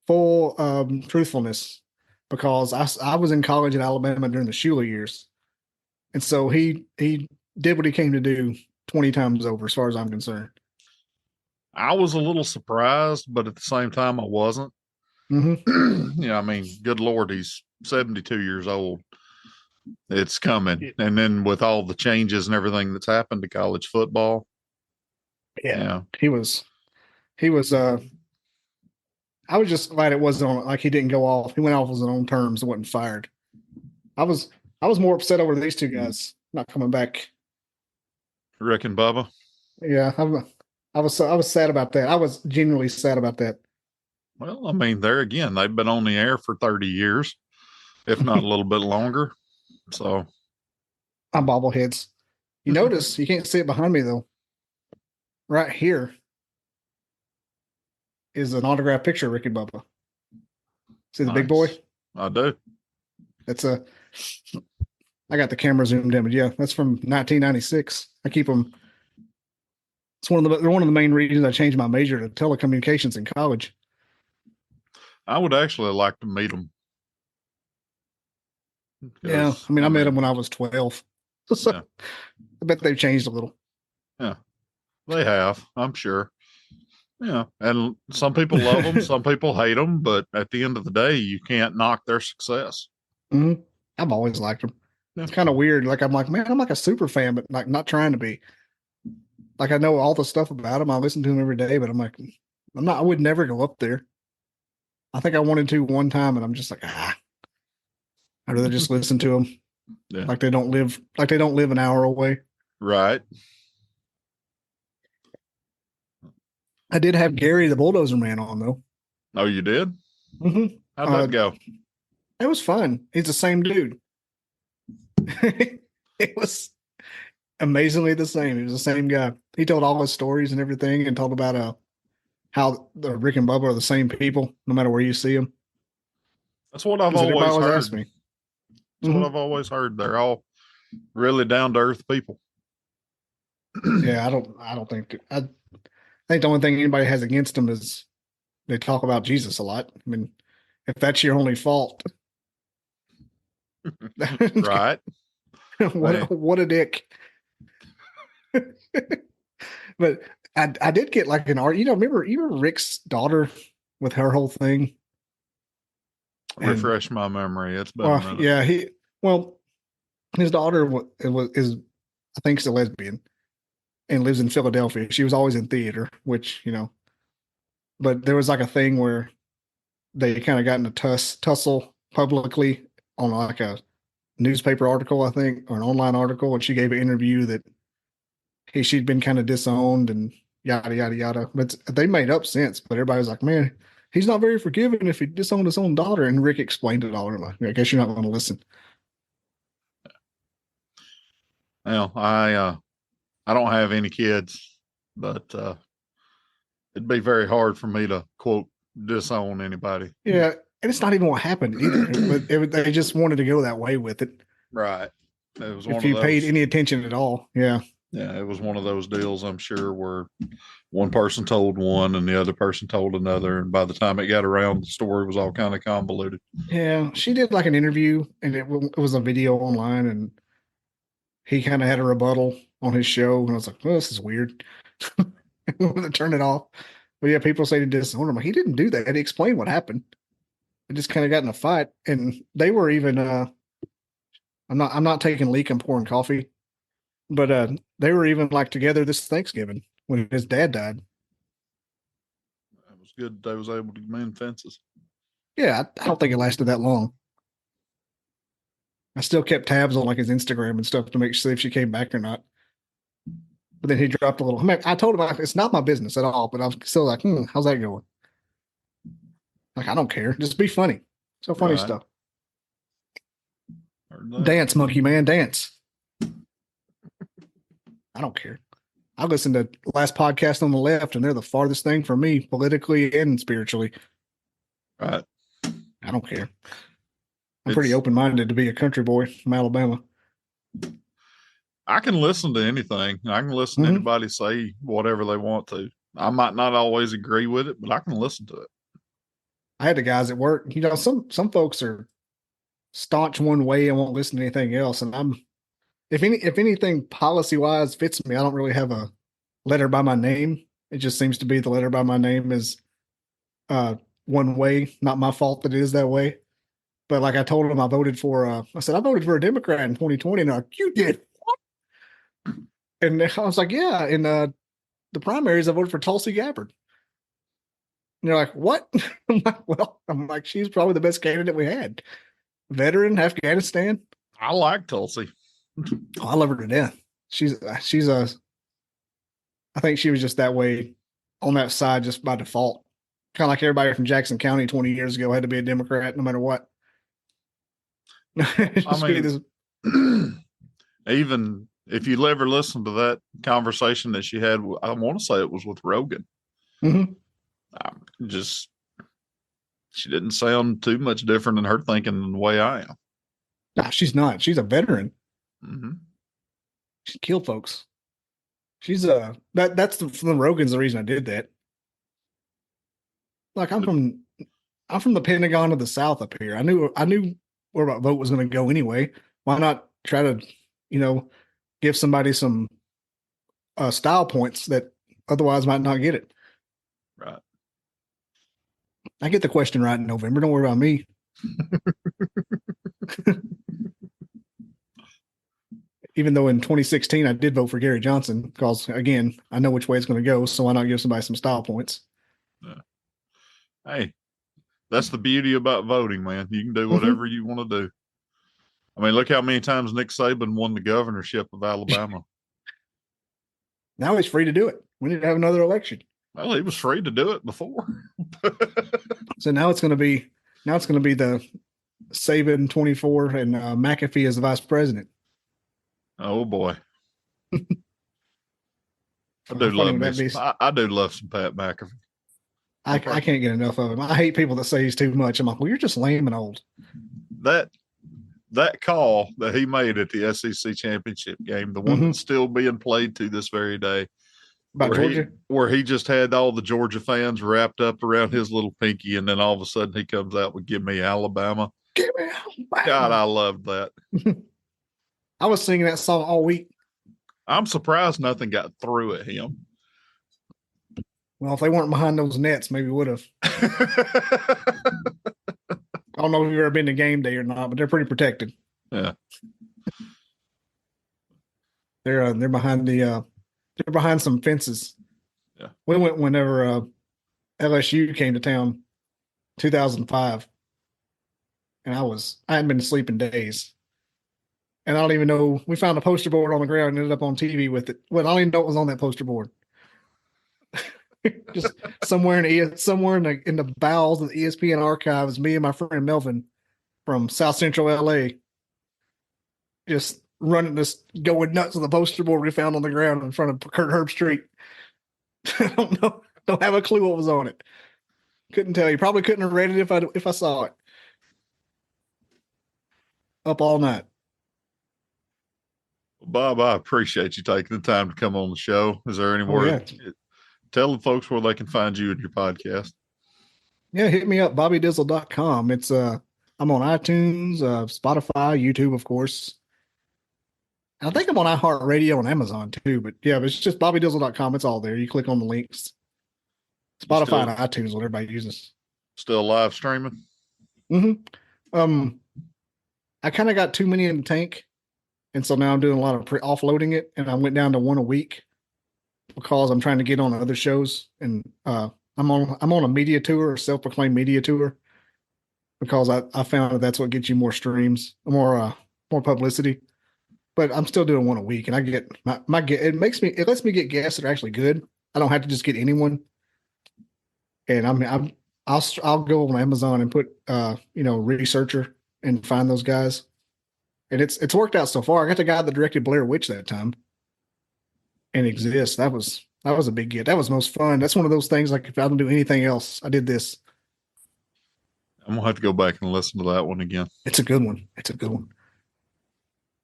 Speaker 2: truthfulness, because I was in college in Alabama during the Shula years, and so he did what he came to do 20 times over, as far as I'm concerned.
Speaker 1: I was a little surprised, but at the same time, I wasn't. I mean, good Lord, he's 72 years old. It's coming. Yeah. And then with all the changes and everything that's happened to college football.
Speaker 2: Yeah. He was I was just glad it wasn't on, like, he didn't go off. He went off on his own terms and wasn't fired. I was more upset over these two guys not coming back.
Speaker 1: Rick and Bubba.
Speaker 2: Yeah. I was sad about that. I was genuinely sad about that.
Speaker 1: Well, I mean, there again, they've been on the air for 30 years, if not a little bit longer. So
Speaker 2: I'm bobbleheads. You notice you can't see it behind me though. Right here is an autographed picture of Ricky Bubba. See the big boy?
Speaker 1: I do.
Speaker 2: I got the camera zoomed in, but yeah, that's from 1996. I keep them. It's one of the main reasons I changed my major to telecommunications in college.
Speaker 1: I would actually like to meet them.
Speaker 2: Yeah, I mean, I met them when I was 12. So yeah. I bet they've changed a little.
Speaker 1: Yeah, they have, I'm sure. Yeah, and some people love them, some people hate them, but at the end of the day, you can't knock their success.
Speaker 2: Mm-hmm. I've always liked him.
Speaker 1: Yeah.
Speaker 2: It's kind of weird. Like I'm like, man, I'm like a super fan, but like not trying to be. Like I know all the stuff about him. I listen to him every day, but I'm like, I'm not. I would never go up there. I think I wanted to one time, and I'm just like, I'd rather just listen to them.
Speaker 1: Yeah.
Speaker 2: Like they don't live an hour away.
Speaker 1: Right.
Speaker 2: I did have Gary the Bulldozer Man on though.
Speaker 1: Oh, you did?
Speaker 2: Mm-hmm.
Speaker 1: How'd that go?
Speaker 2: It was fun. He's the same dude. It was amazingly the same. He was the same guy. He told all his stories and everything, and told about how the Rick and Bubba are the same people, no matter where you see them.
Speaker 1: That's what I've always heard.
Speaker 2: Asked me.
Speaker 1: That's what I've always heard. They're all really down to earth people.
Speaker 2: Yeah, I don't think. I think the only thing anybody has against them is they talk about Jesus a lot. I mean, if that's your only fault,
Speaker 1: Right?
Speaker 2: what a dick. But I did get like an art. Remember Rick's daughter with her whole thing.
Speaker 1: Refresh my memory. It's been a minute.
Speaker 2: Yeah, his daughter is I think she's a lesbian and lives in Philadelphia. She was always in theater, which but there was like a thing where they kind of got in a tussle publicly on like a newspaper article, I think, or an online article, and she gave an interview that she'd been kind of disowned and yada yada yada. But they made up since. But everybody was like, man, he's not very forgiving if he disowned his own daughter. And Rick explained it all. And I'm like, I guess you're not going to listen.
Speaker 1: Well, I don't have any kids, but it'd be very hard for me to quote disown anybody.
Speaker 2: Yeah, and it's not even what happened either. But they just wanted to go that way with it.
Speaker 1: Right. It was
Speaker 2: if you paid any attention at all. Yeah.
Speaker 1: Yeah, it was one of those deals, I'm sure, where one person told one and the other person told another. And by the time it got around, the story was all kind of convoluted.
Speaker 2: Yeah, she did like an interview, and it was a video online, and he kind of had a rebuttal on his show. And I was like, well, this is weird. I'm going to turn it off. But yeah, people say to disown him. He didn't do that. He explained what happened. It just kind of got in a fight. And they were even, I'm not taking leak and pouring coffee. But they were even like together this Thanksgiving when his dad died.
Speaker 1: It was good they was able to mend fences.
Speaker 2: Yeah, I don't think it lasted that long. I still kept tabs on like his Instagram and stuff to make sure if she came back or not. But then he dropped a little. I mean, I told him it's not my business at all, but I was still like, how's that going? Like, I don't care. Just be funny. So funny stuff. Dance, monkey man, dance. I don't care. I listened to last podcast on the left, and they're the farthest thing from me politically and spiritually.
Speaker 1: Right.
Speaker 2: I don't care. I'm pretty open-minded to be a country boy from Alabama.
Speaker 1: I can listen to anything. I can listen to anybody say whatever they want to. I might not always agree with it, but I can listen to it.
Speaker 2: I had the guys at work. Some folks are staunch one way and won't listen to anything else. And if anything policy wise fits me, I don't really have a letter by my name. It just seems to be the letter by my name is one way. Not my fault that it is that way. But like I told them, I voted for a Democrat in 2020. And they're like, you did what? And I was like, yeah. In the primaries, I voted for Tulsi Gabbard. And they're like, what? I'm like, she's probably the best candidate we had. Veteran, Afghanistan.
Speaker 1: I like Tulsi.
Speaker 2: Oh, I love her to death. I think she was just that way on that side just by default. Kind of like everybody from Jackson County 20 years ago had to be a Democrat no matter what.
Speaker 1: Even if you ever listen to that conversation that she had, I want to say it was with Rogan.
Speaker 2: Mm-hmm.
Speaker 1: She didn't sound too much different in her thinking than the way I am.
Speaker 2: Nah, she's not. She's a veteran.
Speaker 1: Mm-hmm.
Speaker 2: She killed folks. She's from Rogan's the reason I did that. Like I'm from the Pentagon of the South up here. I knew where my vote was going to go anyway. Why not try to, give somebody some style points that otherwise might not get it?
Speaker 1: Right.
Speaker 2: I get the question right in November. Don't worry about me. Even though in 2016 I did vote for Gary Johnson because, again, I know which way it's going to go. So why not give somebody some style points?
Speaker 1: Yeah. Hey, that's the beauty about voting, man. You can do whatever you want to do. I mean, look how many times Nick Saban won the governorship of Alabama.
Speaker 2: Now he's free to do it. We need to have another election.
Speaker 1: Well, he was free to do it before.
Speaker 2: So now it's going to be the Saban 24 and McAfee as the vice president.
Speaker 1: Oh boy. I do love some Pat McAfee.
Speaker 2: I can't get enough of him. I hate people that say he's too much. I'm like, well, you're just lame and old.
Speaker 1: That call that he made at the SEC championship game, the one that's still being played to this very day,
Speaker 2: about Georgia,
Speaker 1: where he just had all the Georgia fans wrapped up around his little pinky, and then all of a sudden he comes out with "Give me Alabama."
Speaker 2: Give me Alabama.
Speaker 1: God, I loved that.
Speaker 2: I was singing that song all week.
Speaker 1: I'm surprised nothing got through at him.
Speaker 2: Well, if they weren't behind those nets, maybe would have. I don't know if you've ever been to game day or not, but they're pretty protected.
Speaker 1: Yeah.
Speaker 2: They're behind they're behind some fences.
Speaker 1: Yeah.
Speaker 2: We went whenever LSU came to town, 2005, and I hadn't been asleep in days. And I don't even know, we found a poster board on the ground and ended up on TV with it. Well, I don't even know what was on that poster board. Just somewhere in the bowels of the ESPN archives, me and my friend Melvin from South Central LA just going nuts with the poster board we found on the ground in front of Kurt Herb Street. I don't know. Don't have a clue what was on it. Couldn't tell you. Probably couldn't have read it if I saw it. Up all night.
Speaker 1: Bob, I appreciate you taking the time to come on the show. Is there any more? Tell the folks where they can find you and your podcast.
Speaker 2: Yeah, hit me up, bobbydizzle.com. It's I'm on iTunes, Spotify, YouTube, of course. I think I'm on iHeartRadio and Amazon too, but yeah, it's just bobbydizzle.com. It's all there. You click on the links. Spotify and iTunes, what everybody uses.
Speaker 1: Still live streaming?
Speaker 2: I kind of got too many in the tank, and so now I'm doing a lot of offloading it, and I went down to one a week because I'm trying to get on other shows, and I'm on a media tour, a self-proclaimed media tour, because I found that that's what gets you more streams, more publicity. But I'm still doing one a week, and I get it lets me get guests that are actually good. I don't have to just get anyone. And I'll go on Amazon and put researcher and find those guys. And it's worked out so far. I got the guy that directed Blair Witch that time. And Exist. That was a big get. That was most fun. That's one of those things, like, if I don't do anything else, I did this.
Speaker 1: I'm gonna have to go back and listen to that one again.
Speaker 2: It's a good one.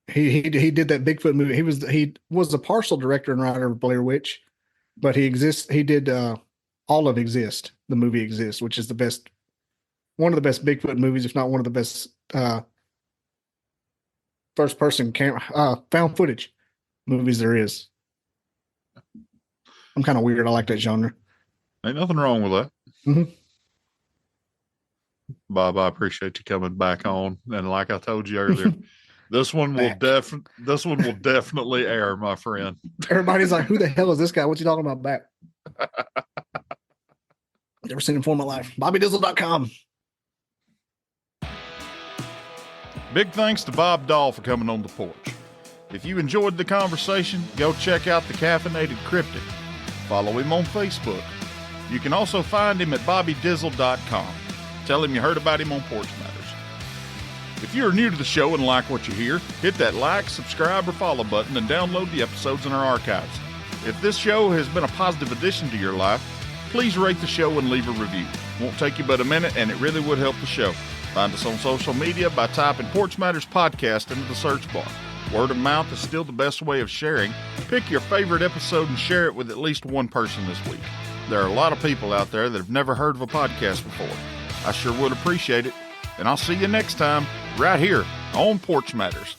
Speaker 2: He did that Bigfoot movie. He was a partial director and writer of Blair Witch, but he did all of Exist, the movie Exist, which is one of the best Bigfoot movies, if not one of the best first person found footage movies there is. I'm kind of weird. I like that genre.
Speaker 1: Ain't nothing wrong with that.
Speaker 2: Mm-hmm.
Speaker 1: Bob, I appreciate you coming back on. And like I told you earlier, this one will definitely air, my friend.
Speaker 2: Everybody's like, who the hell is this guy? What's he talking about back? Never seen him before in my life. BobbyDizzle.com.
Speaker 1: Big thanks to Bob Dahl for coming on the porch. If you enjoyed the conversation, go check out the Caffeinated Cryptid. Follow him on Facebook. You can also find him at BobbyDizzle.com. Tell him you heard about him on Porch Matters. If you're new to the show and like what you hear, hit that like, subscribe, or follow button and download the episodes in our archives. If this show has been a positive addition to your life, please rate the show and leave a review. Won't take you but a minute, and it really would help the show. Find us on social media by typing Porch Matters Podcast into the search bar. Word of mouth is still the best way of sharing. Pick your favorite episode and share it with at least one person this week. There are a lot of people out there that have never heard of a podcast before. I sure would appreciate it. And I'll see you next time right here on Porch Matters.